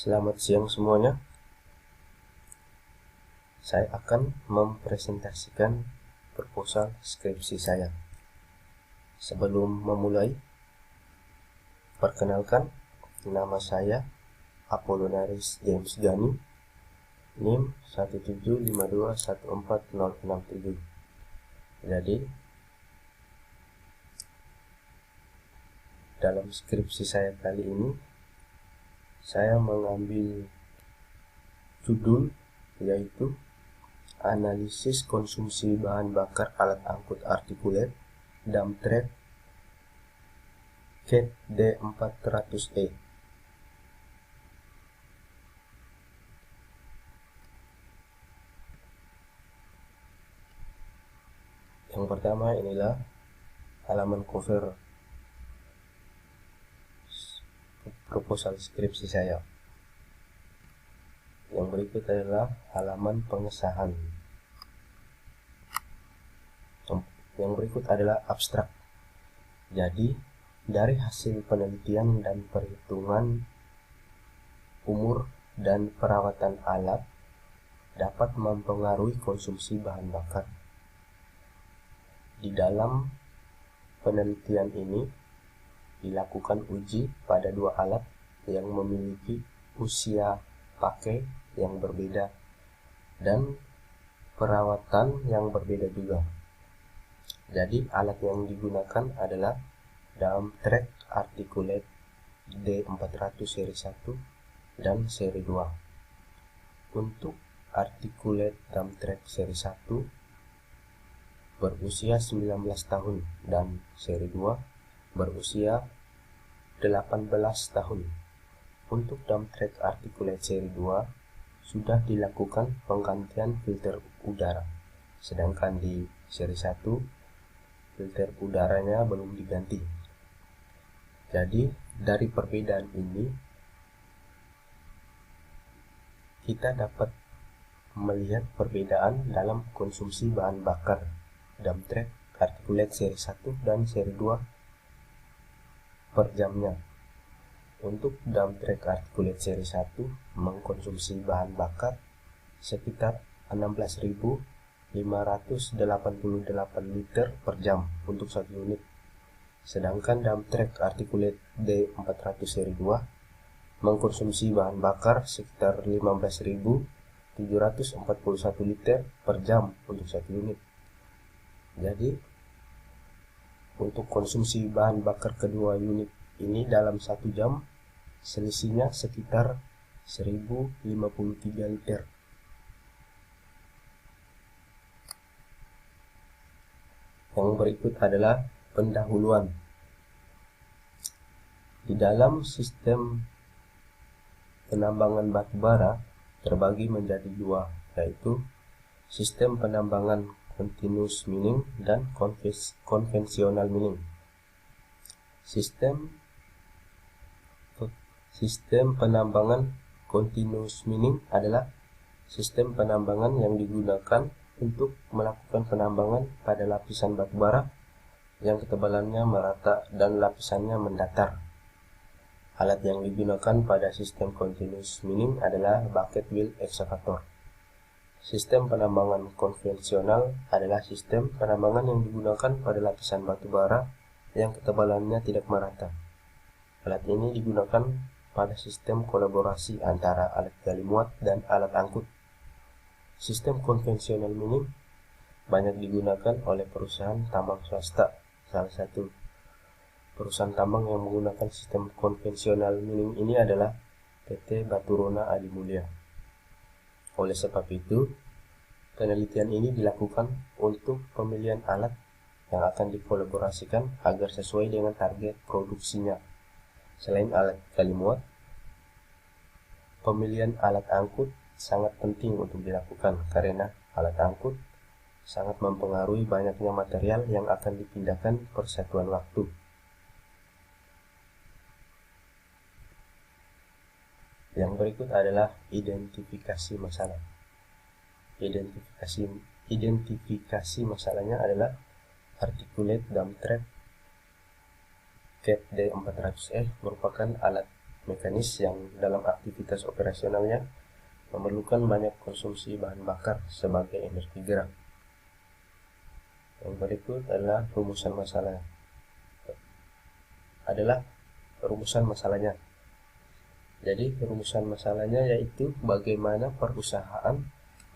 Selamat siang semuanya. Saya akan mempresentasikan proposal skripsi saya. Sebelum memulai, perkenalkan, nama saya Apollinaris James Gani, NIM 175214067. Jadi, dalam skripsi saya kali ini, saya mengambil judul yaitu analisis konsumsi bahan bakar alat angkut artikulat dump truck Cat D400E. Yang pertama inilah halaman cover proposal skripsi saya. Yang berikut adalah halaman pengesahan. Yang berikut adalah abstrak. Jadi, dari hasil penelitian dan perhitungan umur dan perawatan alat dapat mempengaruhi konsumsi bahan bakar. Di dalam penelitian ini dilakukan uji pada dua alat yang memiliki usia pakai yang berbeda dan perawatan yang berbeda juga. Jadi alat yang digunakan adalah dump truck articulate D400 seri 1 dan seri 2. Untuk articulate dump truck seri 1 berusia 19 tahun dan seri 2 berusia 18 tahun. Untuk dump truck articulate seri 2 sudah dilakukan penggantian filter udara, sedangkan di seri 1 filter udaranya belum diganti. Jadi dari perbedaan ini kita dapat melihat perbedaan dalam konsumsi bahan bakar dump truck articulate seri 1 dan seri 2 per jamnya. Untuk dump truck articulate seri 1 mengkonsumsi bahan bakar sekitar 16.588 liter per jam untuk satu unit. Sedangkan dump truck articulate D400 seri 2 mengkonsumsi bahan bakar sekitar 15.741 liter per jam untuk satu unit. Jadi, untuk konsumsi bahan bakar kedua unit ini dalam satu jam selisihnya sekitar 1.053 liter. Yang berikut adalah pendahuluan. Di dalam sistem penambangan batu bara terbagi menjadi dua, yaitu sistem penambangan continuous mining dan konvensional mining. Sistem penambangan continuous mining adalah sistem penambangan yang digunakan untuk melakukan penambangan pada lapisan batu bara yang ketebalannya merata dan lapisannya mendatar. Alat yang digunakan pada sistem continuous mining adalah bucket wheel excavator. Sistem penambangan konvensional adalah sistem penambangan yang digunakan pada lapisan batu bara yang ketebalannya tidak merata. Alat ini digunakan pada sistem kolaborasi antara alat gali muat dan alat angkut. Sistem konvensional mining banyak digunakan oleh perusahaan tambang swasta. Salah satu perusahaan tambang yang menggunakan sistem konvensional mining ini adalah PT Baturona Adi Mulia. Oleh sebab itu, penelitian ini dilakukan untuk pemilihan alat yang akan dikolaborasikan agar sesuai dengan target produksinya. Selain alat gali muat, pemilihan alat angkut sangat penting untuk dilakukan karena alat angkut sangat mempengaruhi banyaknya material yang akan dipindahkan per satuan waktu. Yang berikut adalah identifikasi masalah. Identifikasi masalahnya adalah articulate dump truck Cat D400E merupakan alat mekanis yang dalam aktivitas operasionalnya memerlukan banyak konsumsi bahan bakar sebagai energi gerak. Yang berikut adalah rumusan masalahnya. Jadi rumusan masalahnya yaitu bagaimana perusahaan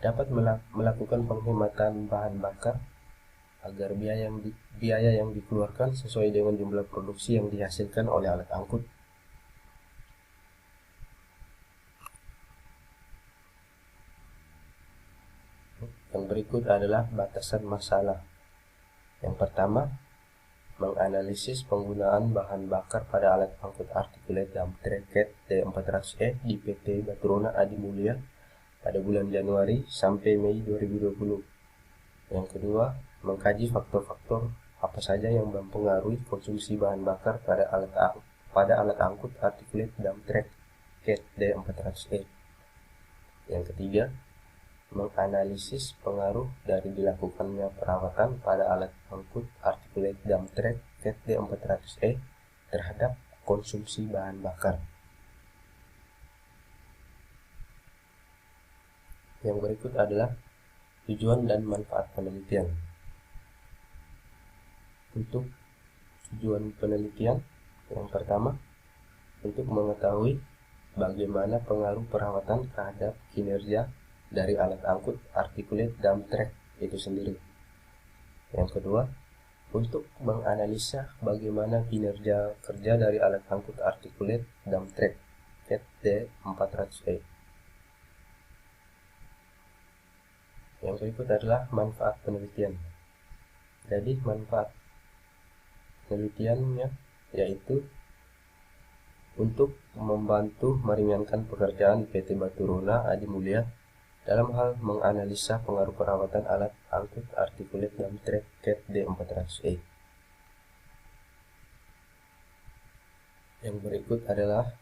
dapat melakukan penghematan bahan bakar agar biaya yang dikeluarkan sesuai dengan jumlah produksi yang dihasilkan oleh alat angkut. Yang berikut adalah batasan masalah. Yang pertama, menganalisis penggunaan bahan bakar pada alat angkut articulate dump truck CAT D400E di PT Baturona Adi Mulia pada bulan Januari sampai Mei 2020. Yang kedua, mengkaji faktor-faktor apa saja yang mempengaruhi konsumsi bahan bakar pada alat angkut articulate dump truck CAT D400E. Yang ketiga, menganalisis pengaruh dari dilakukannya perawatan pada alat angkut articulate dump truck CAT D400E terhadap konsumsi bahan bakar. Yang berikut adalah tujuan dan manfaat penelitian. Untuk tujuan penelitian, yang pertama, untuk mengetahui bagaimana pengaruh perawatan terhadap kinerja dari alat angkut articulate dump truck itu sendiri. Yang kedua, untuk menganalisa bagaimana kinerja kerja dari alat angkut articulate dump truck CAT D400E. Yang berikut adalah manfaat penelitian. Jadi manfaat penelitiannya yaitu untuk membantu meringankan pekerjaan PT Baturona Adi Mulia dalam hal menganalisa pengaruh perawatan alat angkut articulate dump truck CAT D400E. Yang berikut adalah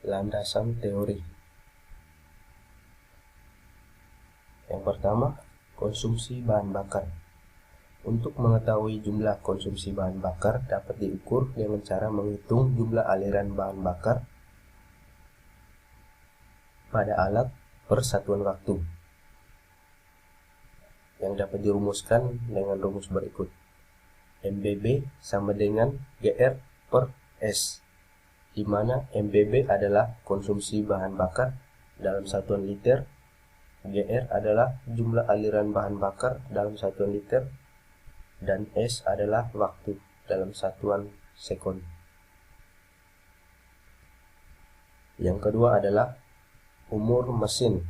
landasan teori. Yang pertama, konsumsi bahan bakar. Untuk mengetahui jumlah konsumsi bahan bakar dapat diukur dengan cara menghitung jumlah aliran bahan bakar pada alat per satuan waktu, yang dapat dirumuskan dengan rumus berikut. MBB sama dengan GR per S, di mana MBB adalah konsumsi bahan bakar dalam satuan liter, GR adalah jumlah aliran bahan bakar dalam satuan liter, dan S adalah waktu dalam satuan sekon. Yang kedua adalah umur mesin.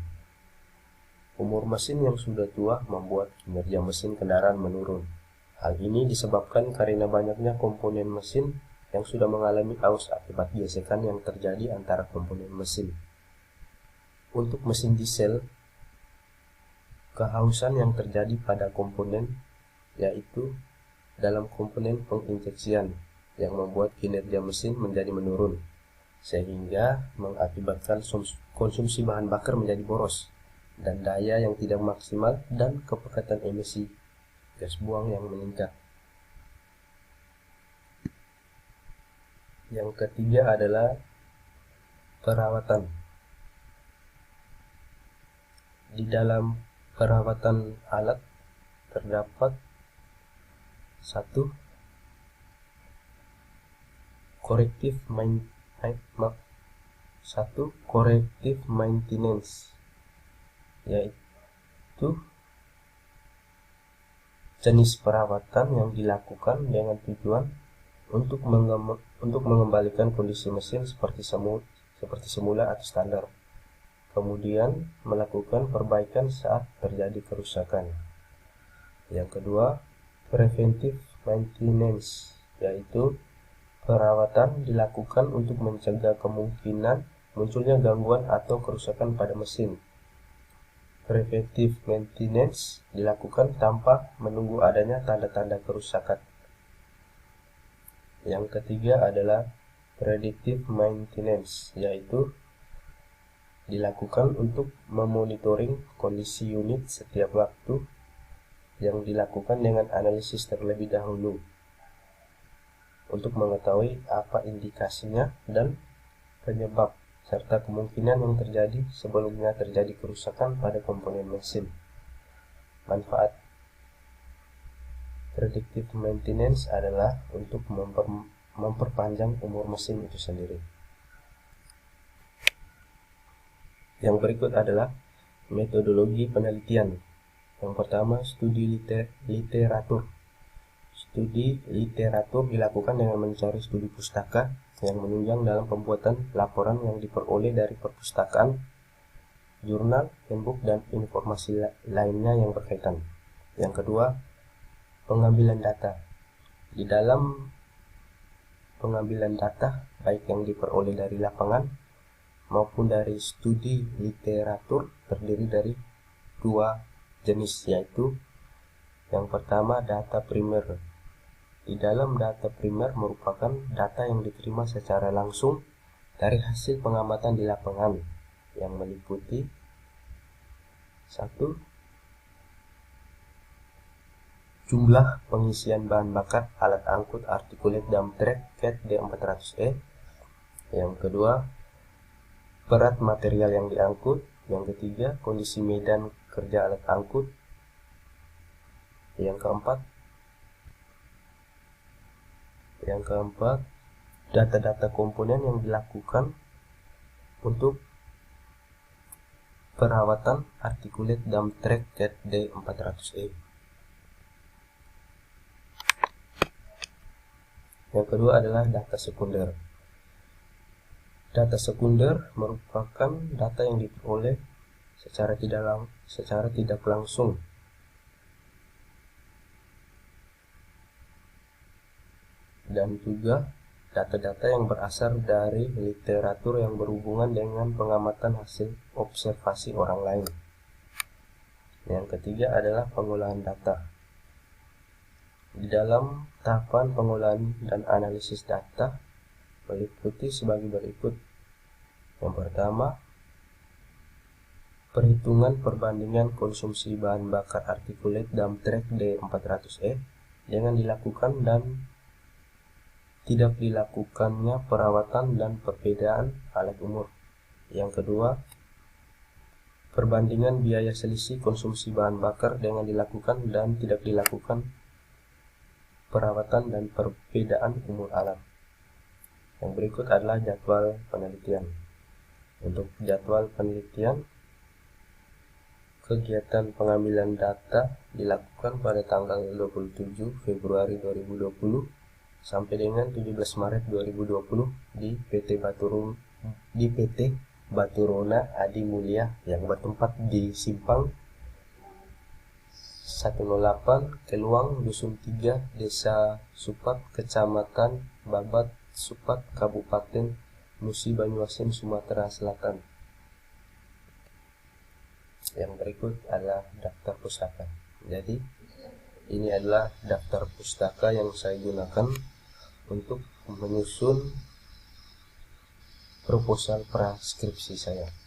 Umur mesin yang sudah tua membuat kinerja mesin kendaraan menurun. Hal ini disebabkan karena banyaknya komponen mesin yang sudah mengalami aus akibat gesekan yang terjadi antara komponen mesin. Untuk mesin diesel, kehausan yang terjadi pada komponen yaitu dalam komponen penginjeksian yang membuat kinerja mesin menjadi menurun, sehingga mengakibatkan konsumsi bahan bakar menjadi boros dan daya yang tidak maksimal dan kepekatan emisi gas buang yang meningkat. Yang ketiga adalah perawatan. Di dalam perawatan alat terdapat corrective maintenance, yaitu jenis perawatan yang dilakukan dengan tujuan untuk mengembalikan kondisi mesin seperti semula atau standar, kemudian melakukan perbaikan saat terjadi kerusakan. Yang kedua, preventive maintenance, yaitu perawatan dilakukan untuk mencegah kemungkinan munculnya gangguan atau kerusakan pada mesin. Preventive maintenance dilakukan tanpa menunggu adanya tanda-tanda kerusakan. Yang ketiga adalah predictive maintenance, yaitu dilakukan untuk memonitoring kondisi unit setiap waktu, yang dilakukan dengan analisis terlebih dahulu untuk mengetahui apa indikasinya dan penyebab, serta kemungkinan yang terjadi sebelumnya terjadi kerusakan pada komponen mesin. Manfaat predictive maintenance adalah untuk memperpanjang umur mesin itu sendiri. Yang berikut adalah metodologi penelitian. Yang pertama, studi literatur. Studi literatur dilakukan dengan mencari studi pustaka yang menunjang dalam pembuatan laporan yang diperoleh dari perpustakaan, jurnal, handbook, dan informasi lainnya yang berkaitan. Yang kedua, pengambilan data. Di dalam pengambilan data, baik yang diperoleh dari lapangan maupun dari studi literatur, terdiri dari dua jenis, yaitu yang pertama, data primer. Di dalam data primer merupakan data yang diterima secara langsung dari hasil pengamatan di lapangan yang meliputi 1. Jumlah pengisian bahan bakar alat angkut articulate dump truck CAT D400E. Yang kedua, berat material yang diangkut. Yang ketiga, kondisi medan kerja alat angkut. Yang keempat, data-data komponen yang dilakukan untuk perawatan articulate dump truck CAT D400E. Yang kedua adalah data sekunder. Data sekunder merupakan data yang diperoleh secara tidak langsung dan juga data-data yang berasal dari literatur yang berhubungan dengan pengamatan hasil observasi orang lain. Yang ketiga adalah pengolahan data. Di dalam tahapan pengolahan dan analisis data meliputi sebagai berikut. Yang pertama, perhitungan perbandingan konsumsi bahan bakar articulate dump truck D400E dengan dilakukan dan tidak dilakukannya perawatan dan perbedaan alat umur. Yang kedua, perbandingan biaya selisih konsumsi bahan bakar dengan dilakukan dan tidak dilakukan perawatan dan perbedaan umur alat. Yang berikut adalah jadwal penelitian. Untuk jadwal penelitian, kegiatan pengambilan data dilakukan pada tanggal 27 Februari 2020 sampai dengan 17 Maret 2020 di PT Baturona Adi Mulia yang bertempat di Simpang 108 Keluang, Dusun 3, Desa Supat, Kecamatan Babat, Supat, Kabupaten Musi Banyuasin, Sumatera Selatan. Yang berikut adalah daftar pustaka. Jadi, ini adalah daftar pustaka yang saya gunakan untuk menyusun proposal praskripsi saya.